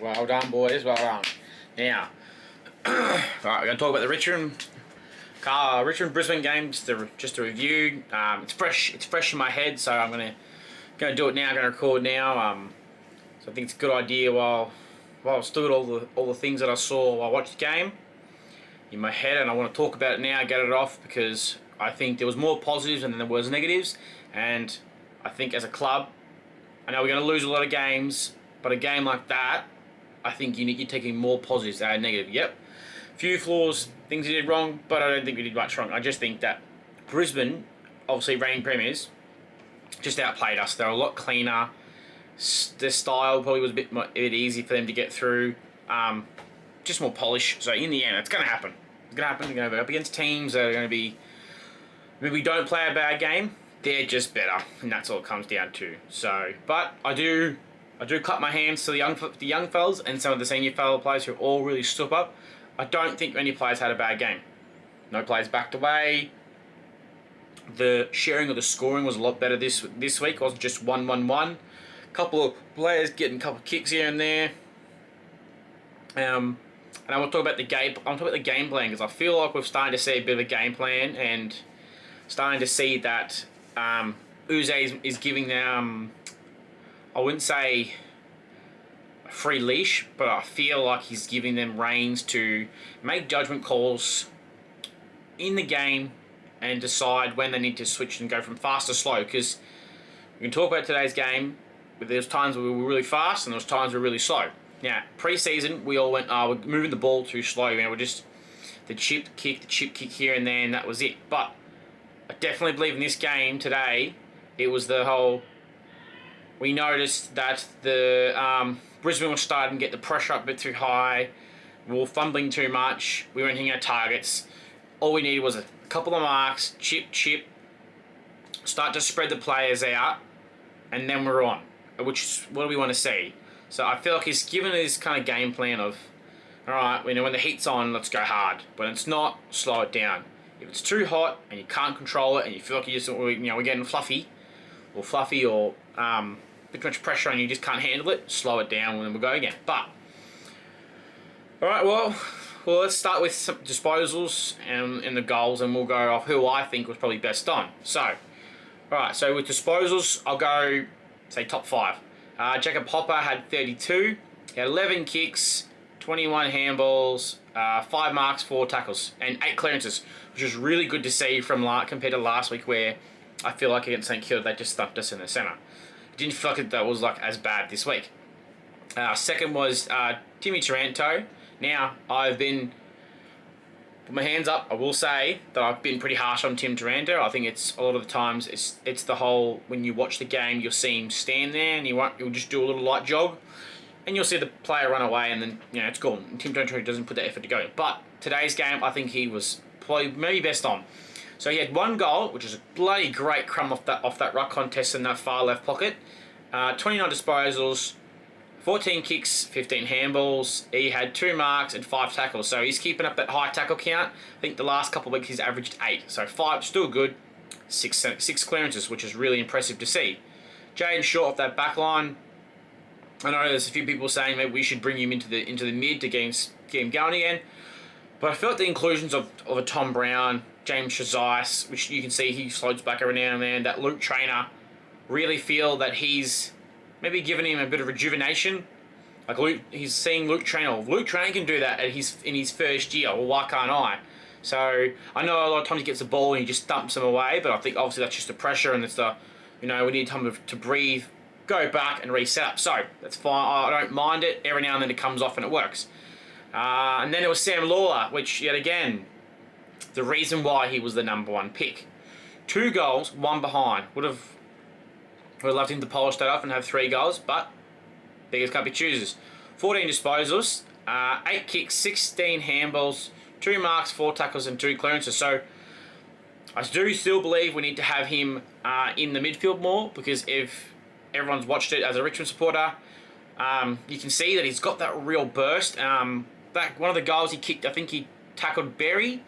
Well done, boys. Well done. Now, right, we're going to talk about the Richmond Brisbane game. Just a review. It's fresh. It's fresh in my head, so I'm going to do it now. I'm going to record now. So I think it's a good idea while I've still got all the things that I saw while I watched the game in my head, and I want to talk about it now. Get it off because I think there was more positives than there was negatives, and I think as a club, I know we're going to lose a lot of games, but a game like that, I think you're taking more positives than negative. Yep, few flaws, things we did wrong, but I don't think we did much wrong. I just think that Brisbane, obviously reigning premiers, just outplayed us. They're a lot cleaner. Their style probably was a bit easy for them to get through. Just more polish. So in the end, it's going to happen. It's going to happen. We're going to go up against teams that are going to be. Maybe we don't play a bad game. They're just better, and that's all it comes down to. So, but I do clap my hands to the young fellas and some of the senior fellow players who all really stood up. I don't think any players had a bad game. No players backed away. The sharing of the scoring was a lot better this week. It wasn't just 1-1-1. Couple of players getting a couple of kicks here and there. And I want to talk about the game. I want to talk about the game plan because I feel like we're starting to see a bit of a game plan and starting to see that Uze is giving them. I wouldn't say a free leash, but I feel like he's giving them reins to make judgment calls in the game and decide when they need to switch and go from fast to slow. Because we can talk about today's game. But there's times where we were really fast and there was times we were really slow. Now, pre-season, we all went, we're moving the ball too slow. You know, we're just the chip kick here and there, and that was it. But I definitely believe in this game today, it was the whole. We noticed that the Brisbane was starting to get the pressure up a bit too high. We were fumbling too much. We weren't hitting our targets. All we needed was a couple of marks, chip, start to spread the players out, and then we're on. Which is what we want to see. So I feel like he's given this kind of game plan of, all right, when the heat's on, let's go hard. When it's not, slow it down. If it's too hot and you can't control it, and you feel like we're getting fluffy, or a bit too much pressure and you just can't handle it, slow it down and we'll go again. But all right, well, let's start with some disposals and the goals, and we'll go off who I think was probably best on. So, all right, so with disposals, I'll go. Say top 5. Jacob Hopper had 32. He had 11 kicks, 21 handballs, 5 marks, 4 tackles, and 8 clearances, which was really good to see from compared to last week, where I feel like against St Kilda they just stumped us in the centre. It didn't feel like that was as bad this week. Second was Timmy Taranto. Now I've been. Put my hands up. I will say that I've been pretty harsh on Tim Taranto. I think it's a lot of the times it's the whole when you watch the game, you'll see him stand there and he'll just do a little light jog, and you'll see the player run away, and then it's gone. And Tim Taranto doesn't put that effort to go in. But today's game, I think he was probably maybe best on. So he had 1 goal, which is a bloody great crumb off that ruck contest in that far left pocket. 29 disposals. 14 kicks, 15 handballs. He had 2 marks and 5 tackles. So he's keeping up that high tackle count. I think the last couple of weeks he's averaged 8. So 5, still good. 6 clearances, which is really impressive to see. Jaden Short off that back line. I know there's a few people saying maybe we should bring him into the mid to get him going again. But I felt the inclusions of a Tom Brown, James Shazais, which you can see he floats back every now and then, that Luke Trainer, really feel that he's maybe giving him a bit of rejuvenation. He's seeing Luke Trainer. Luke Trainer can do that in his first year. Well, why can't I? So I know a lot of times he gets the ball and he just thumps him away, but I think obviously that's just the pressure and it's we need time to breathe, go back and reset up. So that's fine. I don't mind it. Every now and then it comes off and it works. And then there was Sam Lawler, which yet again, the reason why he was the number 1 pick. 2 goals, 1 behind. Would have loved him to polish that off and have 3 goals, but beggars can't be choosers. 14 disposals, 8 kicks, 16 handballs, 2 marks, 4 tackles, and 2 clearances. So I do still believe we need to have him in the midfield more, because if everyone's watched it as a Richmond supporter, you can see that he's got that real burst. One of the goals he kicked, I think he tackled Berry,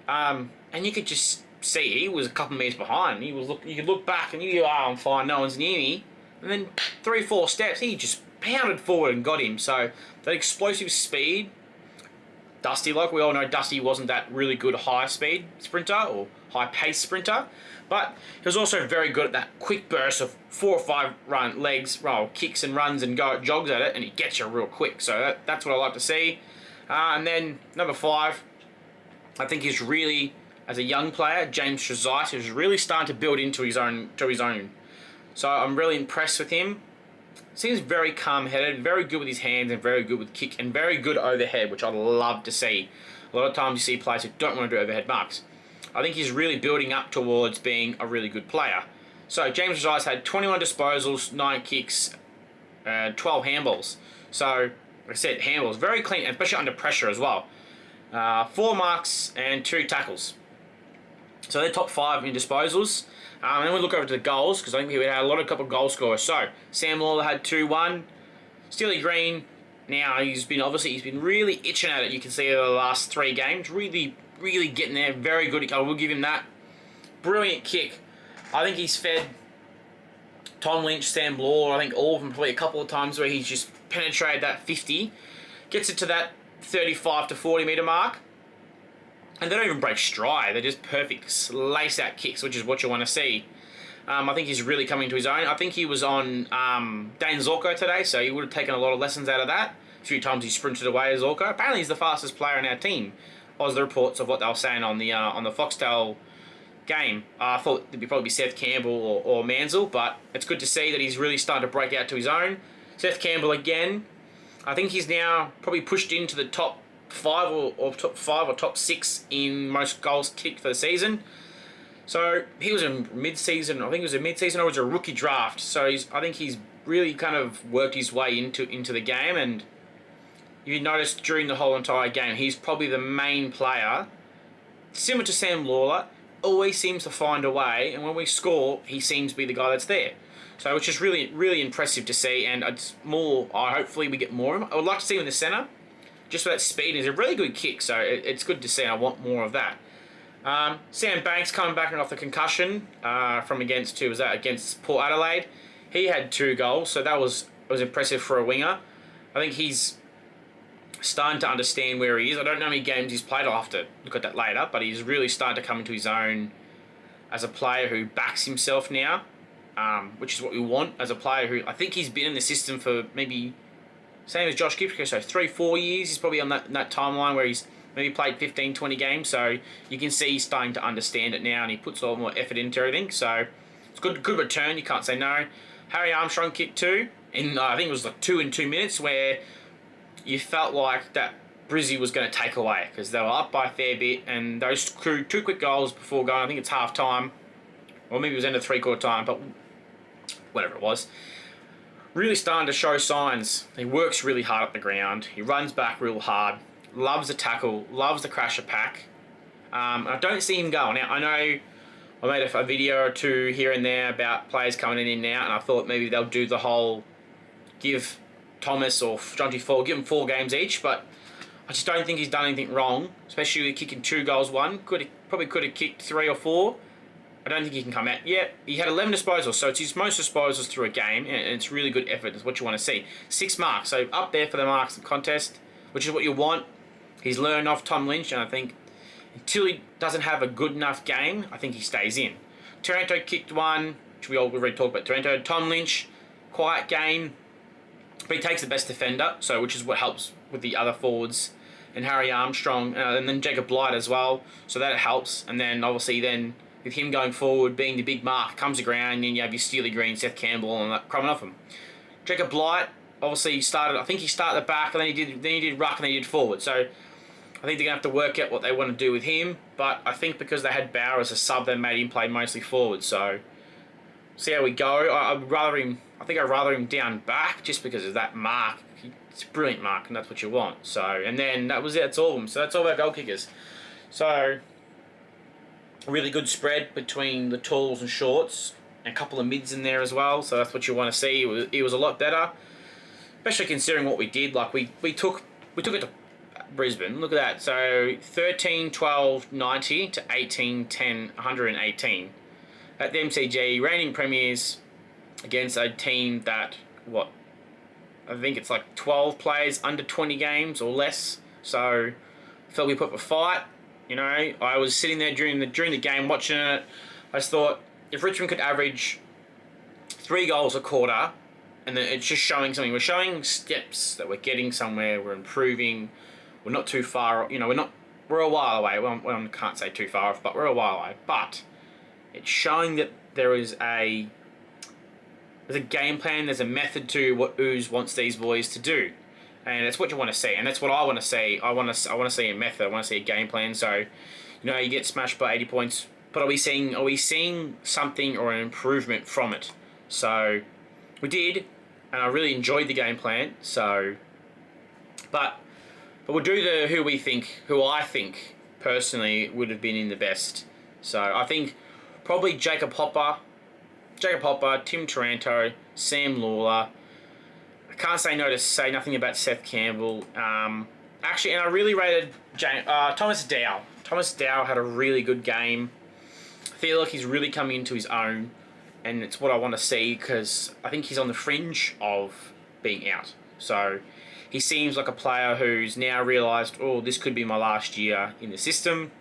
and you could just see he was a couple metres behind. You could look back and you go, I'm fine, no one's near me. And then 3-4 steps, he just pounded forward and got him. So that explosive speed, Dusty, like we all know, Dusty wasn't that really good high-speed sprinter or high-pace sprinter, but he was also very good at that quick burst of 4 or 5 kicks and runs and jogs at it, and he gets you real quick. So that's what I like to see. And then number 5, I think he's really, as a young player, James Trezise is really starting to build into his own. So I'm really impressed with him. Seems very calm-headed, very good with his hands, and very good with kick, and very good overhead, which I love to see. A lot of times you see players who don't want to do overhead marks. I think he's really building up towards being a really good player. So James Trezise had 21 disposals, 9 kicks, 12 handballs. So, like I said, handballs, very clean, especially under pressure as well. 4 marks and 2 tackles. So they're top 5 in disposals. And then we look over to the goals, because I think we had a couple of goal scorers. So Sam Lawler had 2-1. Steely Green, now he's been really itching at it. You can see over the last 3 games, really getting there. Very good. I will give him that. Brilliant kick. I think he's fed Tom Lynch, Sam Lawler, I think all of them probably a couple of times where he's just penetrated that 50, gets it to that 35 to 40 metre mark. And they don't even break stride. They're just perfect lace-out kicks, which is what you want to see. I think he's really coming to his own. I think he was on Dane Zorko today, so he would have taken a lot of lessons out of that. A few times he sprinted away as Zorko. Apparently he's the fastest player in our team, was the reports of what they were saying on the Foxtel game. I thought it'd probably be Seth Campbell or Mansell, but it's good to see that he's really starting to break out to his own. Seth Campbell again. I think he's now probably pushed into the top 5 or top 6 in most goals kicked for the season. So he was in mid-season. I think it was a mid-season or it was a rookie draft. So I think he's really kind of worked his way into the game. And you noticed during the whole entire game, he's probably the main player. Similar to Sam Lawler, always seems to find a way. And when we score, he seems to be the guy that's there. So which is really impressive to see. And it's more. Hopefully we get more of him. I would like to see him in the centre. Just for that speed, he's a really good kick, so it's good to see. I want more of that. Sam Banks coming back off the concussion from against Port Adelaide. He had 2 goals, so that was impressive for a winger. I think he's starting to understand where he is. I don't know how many games he's played. I'll have to look at that later, but he's really starting to come into his own as a player who backs himself now, which is what we want as a player who I think he's been in the system for maybe. Same as Josh Gibson, so 3-4 years. He's probably on that timeline where he's maybe played 15, 20 games. So you can see he's starting to understand it now, and he puts a lot more effort into everything. So it's good return. You can't say no. Harry Armstrong kicked 2, and I think it was like 2 in 2 minutes, where you felt like that Brizzy was going to take away because they were up by a fair bit, and those 2 quick goals before going. I think it's half time, or maybe it was end of 3/4 time, but whatever it was. Really starting to show signs. He works really hard up the ground. He runs back real hard. Loves the tackle. Loves the crash a pack. I don't see him going. Now, I know I made a video or 2 here and there about players coming in and out, and I thought maybe they'll do the whole give Thomas or Jonty Fall, give them 4 games each, but I just don't think he's done anything wrong, especially with kicking 2 goals. Probably could have kicked 3 or 4. I don't think he can come out yet. He had 11 disposals, so it's his most disposals through a game, and it's really good effort. That's what you want to see. 6 marks, so up there for the marks and contest, which is what you want. He's learned off Tom Lynch, and I think until he doesn't have a good enough game, I think he stays in. Taranto kicked 1, which we already talked about. Taranto. Tom Lynch, quiet game, but he takes the best defender, so which is what helps with the other forwards, and Harry Armstrong, and then Jacob Blight as well, so that helps. And then obviously with him going forward, being the big mark, comes the ground, and then you have your Steely Green, Seth Campbell, and that coming off him. Jacob Blight, obviously he started at the back, and then he did ruck, and then he did forward. So I think they're going to have to work out what they want to do with him, but I think because they had Bauer as a sub, they made him play mostly forward. So see how we go. I'd rather him down back just because of that mark. It's a brilliant mark, and that's what you want. So, and then that was it. That's all of them. So that's all our goal kickers. So a really good spread between the talls and shorts, and a couple of mids in there as well. So that's what you want to see. It was a lot better, especially considering what we did. Like we took it to Brisbane. Look at that. So 13, 12, 90 to 18, 10, 118 at the MCG, reigning premiers against a team that I think it's like 12 players under 20 games or less. So I felt we put up a fight. You know, I was sitting there during the game watching it. I just thought if Richmond could average 3 goals a quarter, and then it's just showing something. We're showing steps that we're getting somewhere. We're improving. We're not too far. You know, we're a while away. Well, I can't say too far off, but we're a while away. But it's showing that there's a game plan. There's a method to what Ooze wants these boys to do, and that's what you want to see. And that's what I want to see. I want to see a method. I want to see a game plan. So, you know, you get smashed by 80 points, but are we seeing something or an improvement from it? So we did, and I really enjoyed the game plan. So, but we'll do who I think personally would have been in the best. So I think probably Jacob Hopper, Tim Taranto, Sam Lawler. I can't say no to say nothing about Seth Campbell. Actually, and I really rated Thomas Dow. Thomas Dow had a really good game. I feel like he's really coming into his own, and it's what I want to see because I think he's on the fringe of being out. So he seems like a player who's now realised, oh, this could be my last year in the system.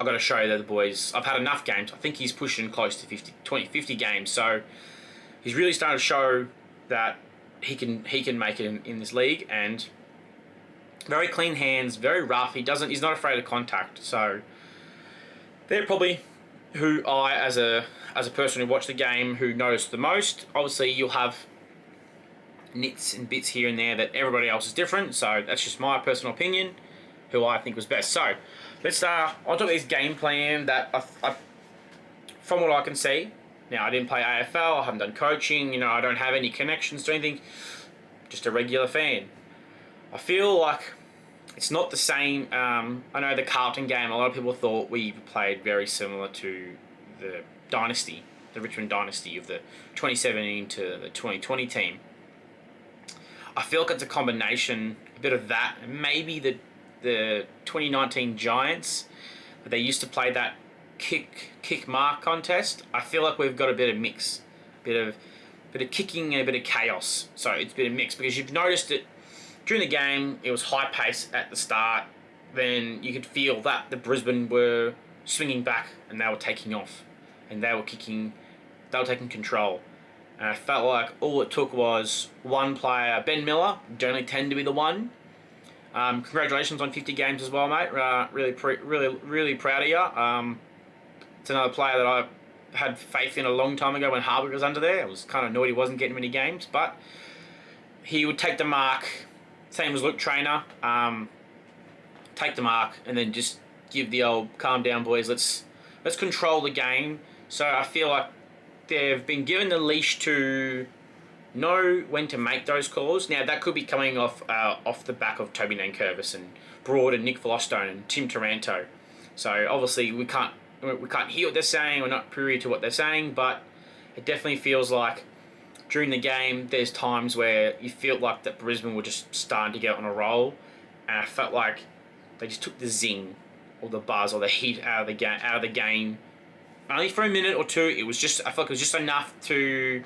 I've got to show the boys I've had enough games. I think he's pushing close to 50 games. So he's really starting to show that he can make it in this league, and very clean hands, very rough. He's not afraid of contact. So they're probably who I, as a person who watched the game, who noticed the most. Obviously, you'll have nits and bits here and there that everybody else is different. So that's just my personal opinion, who I think was best. So let's start on top of this game plan that I from what I can see. Now, I didn't play AFL, I haven't done coaching, you know, I don't have any connections to anything, just a regular fan. I feel like it's not the same. I know the Carlton game, a lot of people thought we played very similar to the dynasty, the Richmond dynasty of the 2017 to the 2020 team. I feel like it's a combination, a bit of that, and maybe the 2019 Giants, but they used to play that kick mark contest. I feel like we've got a bit of mix, bit of kicking and a bit of chaos. So it's a bit of mix because you've noticed it during the game. It was high pace at the start. Then you could feel that the Brisbane were swinging back and they were taking off, and they were kicking, they were taking control. And I felt like all it took was one player, Ben Miller, generally tend to be the one. Congratulations on 50 games as well, mate. Really proud of you. It's another player that I had faith in a long time ago when Harwood was under there. I was kind of annoyed he wasn't getting many games, but he would take the mark. Same as Luke Trainer. Take the mark and then just give the old calm down, boys. Let's control the game. So I feel like they've been given the leash to know when to make those calls. Now that could be coming off the back of Toby Nankervis and Broad and Nick Velostone and Tim Taranto. So obviously we can't hear what they're saying. We're not privy to what they're saying, but it definitely feels like during the game there's times where you feel like that Brisbane were just starting to get on a roll, and I felt like they just took the zing or the buzz or the heat out of the game. Only for a minute or two. I felt like it was just enough to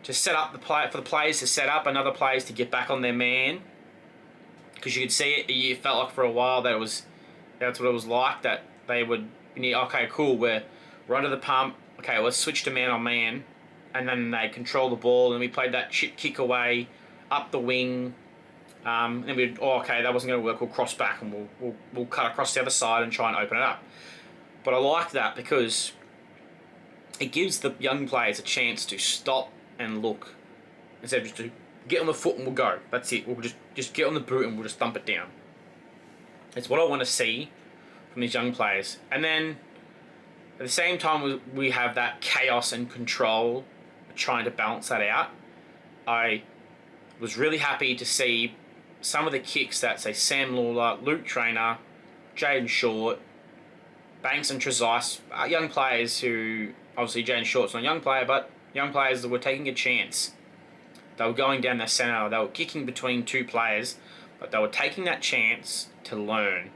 set up for the players to set up, and other players to get back on their man, because you could see it. You felt like for a while that's what it was like, that they would. Okay, cool, we're under the pump. Okay, let's switch to man on man, and then they control the ball, and we played that shit kick away up the wing. And we'd okay, that wasn't going to work. We'll cross back and we'll cut across the other side and try and open it up. But I like that because it gives the young players a chance to stop and look instead of just to get on the foot and we'll go. That's it. We'll just get on the boot and we'll just thump it down. It's what I want to see from these young players. And then at the same time we have that chaos and control, trying to balance that out. I was really happy to see some of the kicks that, say, Sam Lawler, Luke Trainer, Jaden Short, Banks and Trezise, young players who, obviously Jaden Short's not a young player, but young players that were taking a chance. They were going down the centre, they were kicking between two players, but they were taking that chance to learn.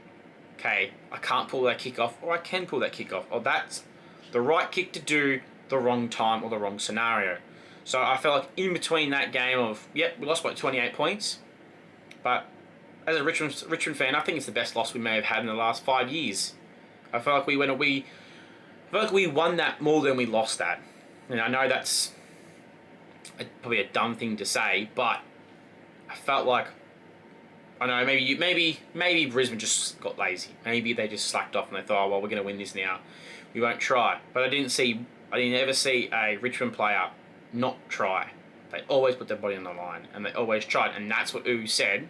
Okay, I can't pull that kick off, or I can pull that kick off, or that's the right kick to do, the wrong time or the wrong scenario. So I felt like in between that game of, yep, we lost by 28 points, but as a Richmond fan, I think it's the best loss we may have had in the last 5 years. I felt like I felt like we won that more than we lost that. And I know that's probably a dumb thing to say, but I felt like, I know maybe Brisbane just got lazy. Maybe they just slacked off and they thought, oh, well, we're going to win this now. We won't try. But I didn't ever see a Richmond player not try. They always put their body on the line and they always tried. And that's what Ooh said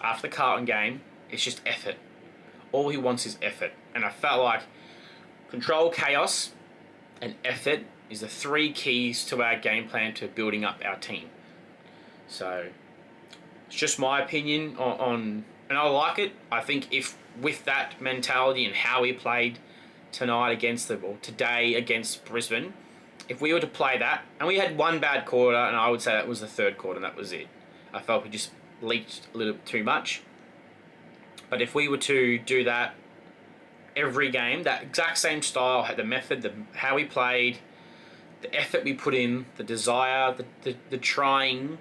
after the Carlton game. It's just effort. All he wants is effort. And I felt like control, chaos, and effort is the 3 keys to our game plan to building up our team. So it's just my opinion on and I like it. I think if with that mentality and how we played today against Brisbane, if we were to play that, and we had one bad quarter, and I would say that was the third quarter, and that was it. I felt we just leaked a little bit too much. But if we were to do that every game, that exact same style, the method, how we played, the effort we put in, the desire, the trying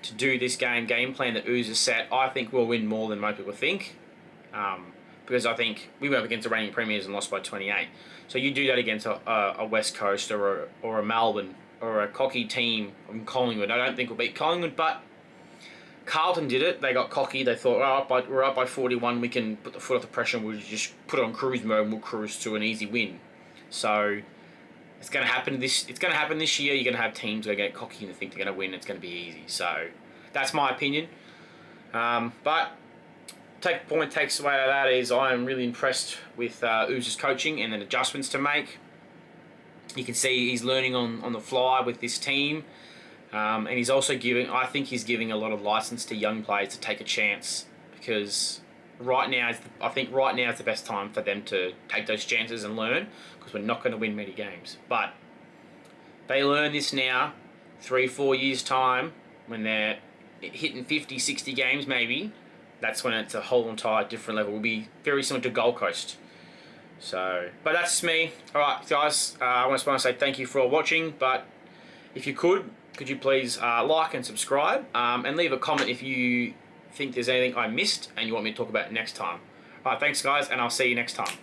to do this game plan that Ooze has set, I think we'll win more than most people think. Because I think we went up against the reigning premiers and lost by 28. So you do that against a West Coast or a Melbourne or a cocky team from Collingwood. I don't think we'll beat Collingwood, but Carlton did it. They got cocky. They thought, oh, we're up by 41. We can put the foot off the pressure and we'll just put it on cruise mode and we'll cruise to an easy win. So it's going to happen this year. You're going to have teams that get cocky and think they're going to win. It's going to be easy. So that's my opinion. But point takes away out of that is I am really impressed with Ooze's coaching and the adjustments to make. You can see he's learning on the fly with this team. And he's also I think he's giving a lot of license to young players to take a chance, because right now is the best time for them to take those chances and learn, because we're not going to win many games. But they learn this now, 3-4 years time, when they're hitting 50, 60 games maybe, that's when it's a whole entire different level. It will be very similar to Gold Coast. So, but that's me. Alright guys, I just want to say thank you for watching, but if you could you please like and subscribe, and leave a comment if you think there's anything I missed and you want me to talk about next time. Alright, thanks guys, and I'll see you next time.